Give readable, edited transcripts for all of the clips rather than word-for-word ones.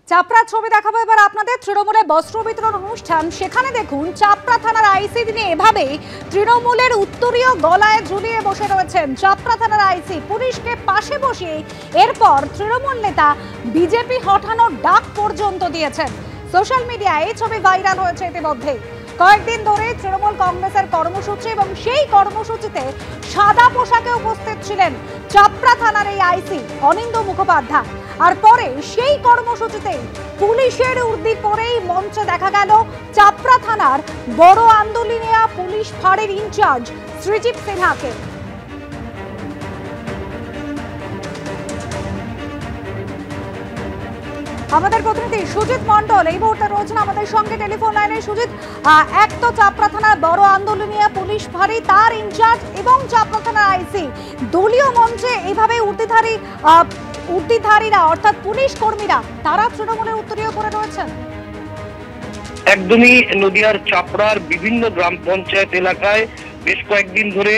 চাপড়া ছবি দেখাবো এবার আপনাদের। তৃণমূলে বস্ত্র বিতরণ অনুষ্ঠান, সেখানে দেখুন চাপড়া থানার আইসি তিনি এভাবে তৃণমূলের উত্তরীয় গলায় ঝুলিয়ে বসে রয়েছেন। চাপড়া থানার আইসি পুলিশকে পাশে বসিয়ে এরপর তৃণমূল নেতা বিজেপি হটানোর ডাক পর্যন্ত দিয়েছেন। সোশ্যাল মিডিয়ায় এই ছবি ভাইরাল হয়েছে ইতিমধ্যে। কয়েকদিন ধরে তৃণমূল কংগ্রেসের কর্মসূচি এবং সেই কর্মসূচিতে সাদা পোশাকে উপস্থিত ছিলেন চাপড়া থানার এই আইসি অনিন্দ মুখোপাধ্যায়। আর পরে সেই কর্মসূচিতে পুলিশের উর্দি পরেই মঞ্চে দেখা গেল চাপড়া থানার বড় আন্দোলনিয়া পুলিশ ফাঁড়ির ইনচার্জ সৃজিত সিনহাকে। আমাদের প্রতিনিধি সুজিত মন্ডল এই মুহূর্তে রয়েছেন আমাদের সঙ্গে টেলিফোন লাইনে। সুজিত, এক তো চাপড়া থানার বড় আন্দোলনিয়া পুলিশ ফাঁড়ি তার ইনচার্জ এবং চাপড়া থানার আইসি দলীয় মঞ্চে এইভাবে উর্দিধারীরা অর্থাৎ পুলিশ কর্মীরা তারা তৃণমূলের উত্তরীয় করে রয়েছেন। একদমই নদিয়ার চাপড়ার বিভিন্ন গ্রাম পঞ্চায়েত এলাকায় বেশ কয়েকদিন ধরে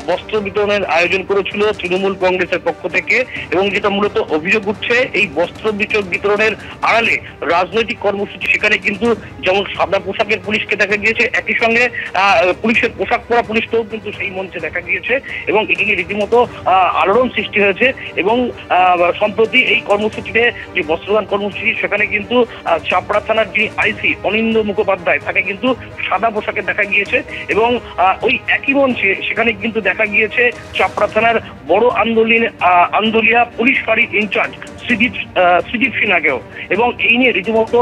বস্ত্র বিতরণের আয়োজন করেছিল তৃণমূল কংগ্রেসের পক্ষ থেকে, এবং যেটা মূলত অভিযোগ উঠছে এই বস্ত্র বিতরণের আড়ালে রাজনৈতিক কর্মসূচি। সেখানে কিন্তু যেমন সাদা পোশাকের পুলিশকে দেখা গিয়েছে, একই সঙ্গে পুলিশের পোশাক পরা পুলিশকেও কিন্তু সেই মঞ্চে দেখা গিয়েছে, এবং এটি নিয়ে রীতিমতো আলোড়ন সৃষ্টি হয়েছে। এবং সম্প্রতি এই কর্মসূচিতে যে বস্ত্রদান কর্মসূচি, সেখানে কিন্তু চাপড়া থানার যিনি আইসি অনিন্দ মুখোপাধ্যায় তাকে কিন্তু সাদা পোশাকে দেখা গিয়েছে, এবং ওই একই মঞ্চে সেখানে কিন্তু দেখা গিয়েছে চাপড়া থানার বড় আন্দোলিয়া পুলিশ ফাঁড়ির ইনচার্জ সৃজিত সিনহাকেও। এবং এই নিয়ে রীতিমতো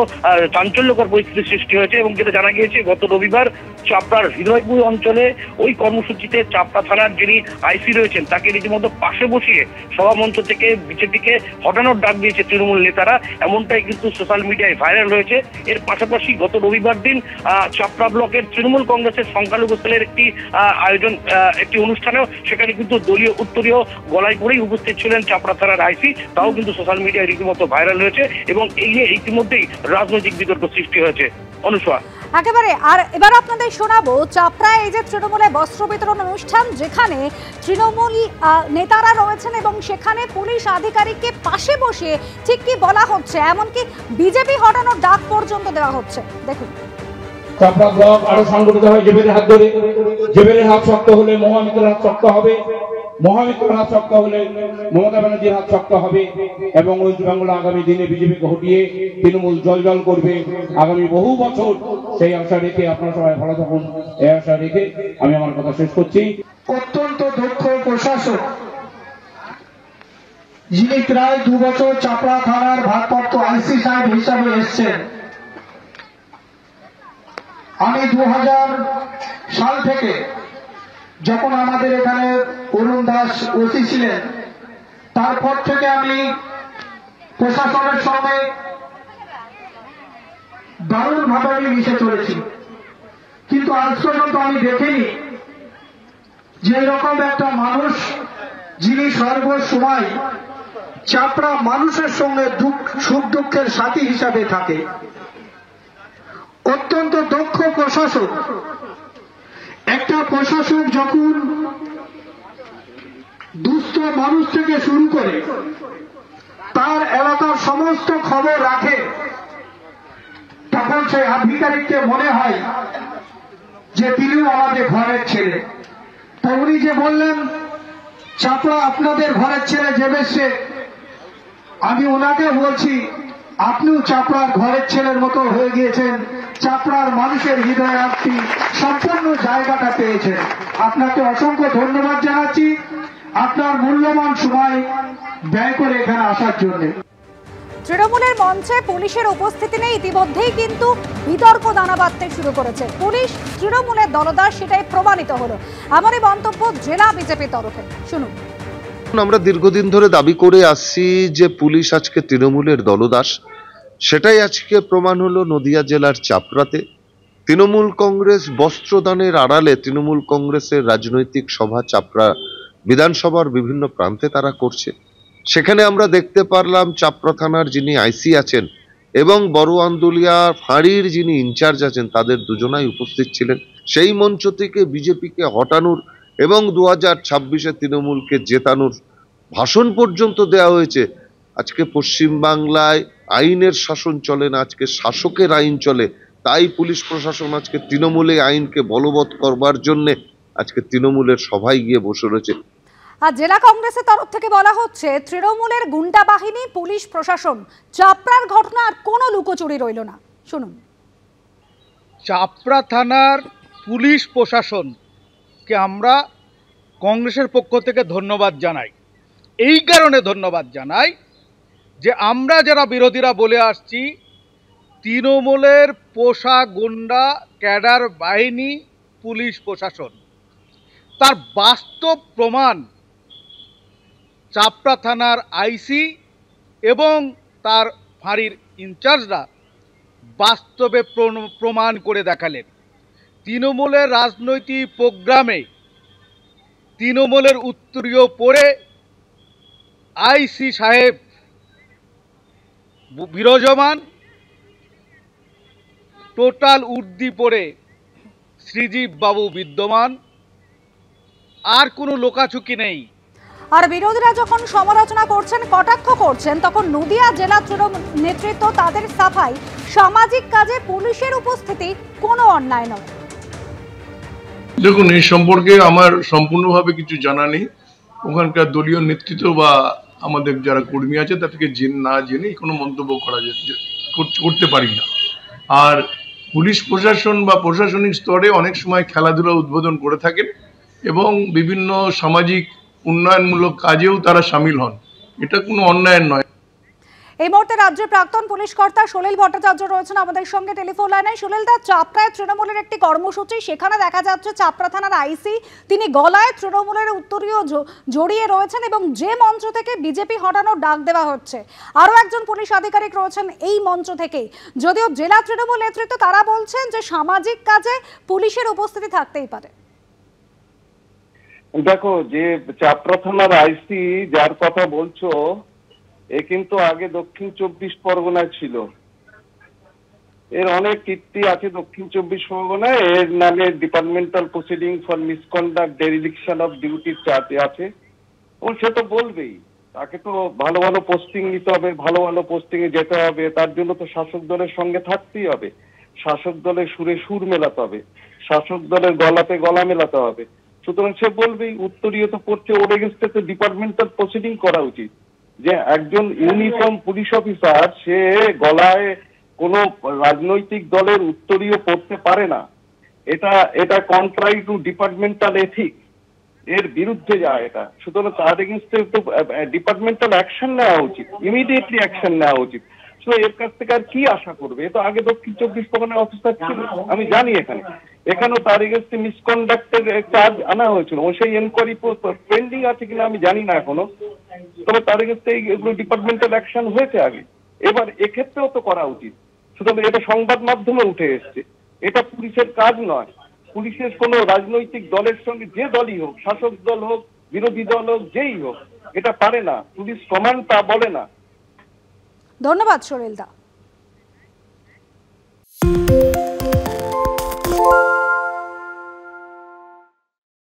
চাঞ্চল্যকর পরিস্থিতির সৃষ্টি হয়েছে। এবং যেটা জানা গিয়েছে গত রবিবার চাপড়ার হৃদয়পুর অঞ্চলে ওই কর্মসূচিতে চাপড়া থানার যিনি আইসি রয়েছেন তাকে রীতিমতো পাশে বসিয়ে সভামঞ্চ থেকে বিজেপিকে হটানোর ডাক দিয়েছে তৃণমূল নেতারা, এমনটাই কিন্তু সোশ্যাল মিডিয়ায় ভাইরাল হয়েছে। এর পাশাপাশি গত রবিবার দিন চাপড়া ব্লকের তৃণমূল কংগ্রেসের সংখ্যালঘু সেলের একটি অনুষ্ঠানেও সেখানে কিন্তু দলীয় উত্তরীয় গলায় পরেই উপস্থিত ছিলেন চাপড়া থানার আইসি, তাও কিন্তু সোশ্যাল মিডিয়ায় রীতিমতো ভাইরাল হয়েছে, এবং এই নিয়ে ইতিমধ্যেই রাজনৈতিক বিতর্ক সৃষ্টি হয়েছে। অনুষ্কা একেবারে। আর এবার আপনাদের শোনাবো চাপড়ায় এই যে তৃণমূলে বস্ত্র বিতরণ অনুষ্ঠান, যেখানে তৃণমূল নেতারা রয়েছেন এবং সেখানে পুলিশ আধিকারিককে পাশে বসিয়ে ঠিক কি বলা হচ্ছে, এমনকি বিজেপি হটানোর ডাক পর্যন্ত দেওয়া হচ্ছে। দেখুন, চাপড়া ব্লক আরো সংগঠিত হয় জেবেলের হাত ধরে। জেবেলের হাত শক্ত হলে মহামিত্রের হাত শক্ত হবে, মহামিত্রের হাত শক্ত হলে মমতা ব্যানার্জির হাত শক্ত হবে, এবং ওয়েস্ট বেঙ্গল আগামী দিনে বিজেপিকে হটিয়ে তৃণমূল জল করবে আগামী বহু বছর। সেই আশা রেখে আপনারা সবাই ভালো থাকুন, এই আশা রেখে আমি আমার কথা শেষ করছি। অত্যন্ত দক্ষ প্রশাসক যিনি প্রায় 2 বছর চাপড়া থানার ভারপ্রাপ্ত আইসি সাহেব হিসাবে এসছেন। আমি 2000 সাল থেকে যখন আমাদের এখানে অরুণ দাস ওসি ছিলেন, তারপর থেকে আমি প্রশাসনের সঙ্গে দারুণভাবে আমি মিশে চলেছি, কিন্তু আজ পর্যন্ত আমি দেখিনি যে এরকম একটা মানুষ যিনি সর্বসময় চাপড়া মানুষের সঙ্গে সুখ দুঃখের সাথী হিসাবে থাকে। অত্যন্ত দক্ষ প্রশাসক। একটা প্রশাসক যখন দুস্থ মানুষ থেকে শুরু করে তার এলাকার সমস্ত খবর রাখে, তখন সেই আধিকারিককে মনে হয় যে তিনিও আমাদের ঘরের ছেলে। তাই উনি যে বললেন চাপড়া আপনাদের ঘরের ছেলে জেবের শেখ, আমি ওনাকে বলছি আপনিও চাপড়ার ঘরের ছেলের মতো হয়ে গিয়েছেন, চাপড়ার মানুষের হৃদয়ার্থী সম্পূর্ণ জায়গাটা পেয়েছেন। আপনাকে অসংখ্য ধন্যবাদ জানাচ্ছি আপনার মূল্যবান সময় ব্যয় করে এখানে আসার জন্য। তৃণমূলের মঞ্চে পুলিশের উপস্থিতি নেই, ইতিমধ্যেই কিন্তু বিতর্ক দানা বাঁধতে শুরু করেছে। পুলিশ তৃণমূলের দলদাস, সেটাই প্রমাণিত হলো। আমারই মন্তব্য জেলা বিজেপির তরফে, শুনুন। আমরা দীর্ঘদিন ধরে দাবি করে আসছি যে পুলিশ আজকে তৃণমূলের দলদাস, সেটাই আজকে প্রমাণ হলো নদিয়া জেলার চাপড়াতে। তৃণমূল কংগ্রেস বস্ত্রদানের আড়ালে তৃণমূল কংগ্রেসের রাজনৈতিক সভা চাপড়া বিধানসভার বিভিন্ন প্রান্তে তারা করছে। সেখানে আমরা দেখতে পারলাম চাপড়া থানার যিনি আইসি আছেন এবং বড় আন্দোলিয়া ফাঁড়ির যিনি ইনচার্জ আছেন তাদের দুজনাই উপস্থিত ছিলেন। সেই মঞ্চ থেকে বিজেপিকে হটানোর এবং 2026-এ তৃণমূলকে জেতানোর ভাষণ পর্যন্ত দেওয়া হয়েছে। আজকে পশ্চিমবাংলায় আইনের শাসন চলে না, আজকে শাসকের আইন চলে। তাই পুলিশ প্রশাসন আজকে তৃণমূলে আইনকে বলবৎ করবার জন্যে আজকে তৃণমূলের সভায় গিয়ে বসে রয়েছে। আর জেলা কংগ্রেসের তরফ থেকে বলা হচ্ছে তৃণমূলের গুন্ডা বাহিনী, পুলিশ প্রশাসন, চাপড়ার ঘটনা আর কোনো লুকোচুরি রইল না। শুনুন। চাপড়া থানার পুলিশ প্রশাসনকে আমরা কংগ্রেসের পক্ষ থেকে ধন্যবাদ জানাই। এই কারণে ধন্যবাদ জানাই যে আমরা যারা বিরোধীরা বলে আসছি তৃণমূলের পোষা গুন্ডা ক্যাডার বাহিনী পুলিশ প্রশাসন, তার বাস্তব প্রমাণ চাপড়া থানার আইসি এবং তার ফাঁড়ির ইনচার্জরা বাস্তবে প্রমাণ করে দেখালেন। তৃণমূলের রাজনৈতিক প্রোগ্রামে তৃণমূলের উত্তরীয় পড়ে আইসি সাহেব বিরাজমান, টোটাল উর্দি পড়ে শ্রীজীব বাবু বিদ্যমান, আর কোনো লোকাচুকি নেই। আর বিরোধীরা যখন সমালোচনা করছেন, কটাক্ষ করছেন, তখন নদিয়া জেলা তৃণমূল নেতৃত্ব তাদের সাফাই, সামাজিক কাজে পুলিশের উপস্থিতি কোনো অন্যায় নয়। দেখুন, এই সম্পর্কে আমার সম্পূর্ণভাবে কিছু জানা নেই। ওখানকার দলীয় নেতৃত্ব বা আমাদের যারা কর্মী আছে তাদেরকে না জেনে কোনো মন্তব্য করতে পারি না। আর পুলিশ প্রশাসন বা প্রশাসনিক স্তরে অনেক সময় খেলাধুলা উদ্বোধন করে থাকেন এবং বিভিন্ন সামাজিক উন্নয়নমূলক কাজেও তারা সামিল হন, এটা কোনো অন্যায় নয়। এই মুহূর্তে রাজ্যের প্রাক্তন পুলিশ কর্তা সলিল ভট্টাচার্য রয়েছেন আমাদের সঙ্গে টেলিফোন লাইনে। সলিল দা, চাপড়ায় তৃণমূলের একটি কর্মসূচি, সেখানে দেখা যাচ্ছে চাপড়া থানার আইসি তিনি গলায় তৃণমূলের উত্তরীয় জড়িয়ে রয়েছেন এবং যে মঞ্চ থেকে বিজেপি হটানোর ডাক দেওয়া হচ্ছে, আরও একজন পুলিশ আধিকারিক রয়েছেন এই মঞ্চ থেকেই। যদিও জেলা তৃণমূল নেতৃত্ব তারা বলছেন যে সামাজিক কাজে পুলিশের উপস্থিতি থাকতেই পারে। দেখো, যে চাপড়া থানার আইসি যার কথা বলছো, এ কিন্তু আগে দক্ষিণ 24 পরগনায় ছিল। এর অনেক কীর্তি আছে দক্ষিণ 24 পরগনায়। এর নামে departmental proceeding for misconduct dereliction of ডিউটির চার্জে আছে। ও সে তো বলবেই, তাকে তো ভালো ভালো পোস্টিং নিতে হবে, ভালো ভালো পোস্টিং এ যেতে হবে। তার জন্য তো শাসক দলের সঙ্গে থাকতেই হবে, শাসক দলের সুরে সুর মেলাতে হবে, শাসক দলের গলাতে গলা মেলাতে হবে। সুতরাং সে বলবেই, উত্তরীয় তো পড়ছে, ওর এগেন্স্টে তো ডিপার্টমেন্টাল প্রসিডিং করা উচিত। যে একজন ইউনিফর্ম পুলিশ অফিসার সে গলায় কোনো রাজনৈতিক দলের উত্তরীয় পড়তে পারে না, এটা কন্ট্রারি টু ডিপার্টমেন্টাল এথিক্স, এর বিরুদ্ধে যায় এটা। সুতরাং তার এগেন্স্টে তো ডিপার্টমেন্টাল অ্যাকশন নেওয়া উচিত, ইমিডিয়েটলি অ্যাকশন নেওয়া উচিত। এর কাছ থেকে আর কি আশা করবে? এ তো আগে দক্ষিণ 24 পরগনার অফিসার ছিল, আমি জানি। এখানেও তার এগেন্স্টে মিসকন্ডাক্টের চার্জ আনা হয়েছিল, ও সেই এনকোয়ারি পেন্ডিং আছে কিনা আমি জানি না এখনো, তবে তার এগেন্স্টে এগুলো ডিপার্টমেন্টাল অ্যাকশন হয়েছে আগে। এবার এক্ষেত্রেও তো করা উচিত। সুতরাং এটা সংবাদ মাধ্যমে উঠে এসছে, এটা পুলিশের কাজ নয়। পুলিশের কোনো রাজনৈতিক দলের সঙ্গে, যে দলই হোক, শাসক দল হোক, বিরোধী দল হোক, যেই হোক, এটা পারে না। পুলিশ কমান্ড তা বলে না। ধন্যবাদ সলিল দা।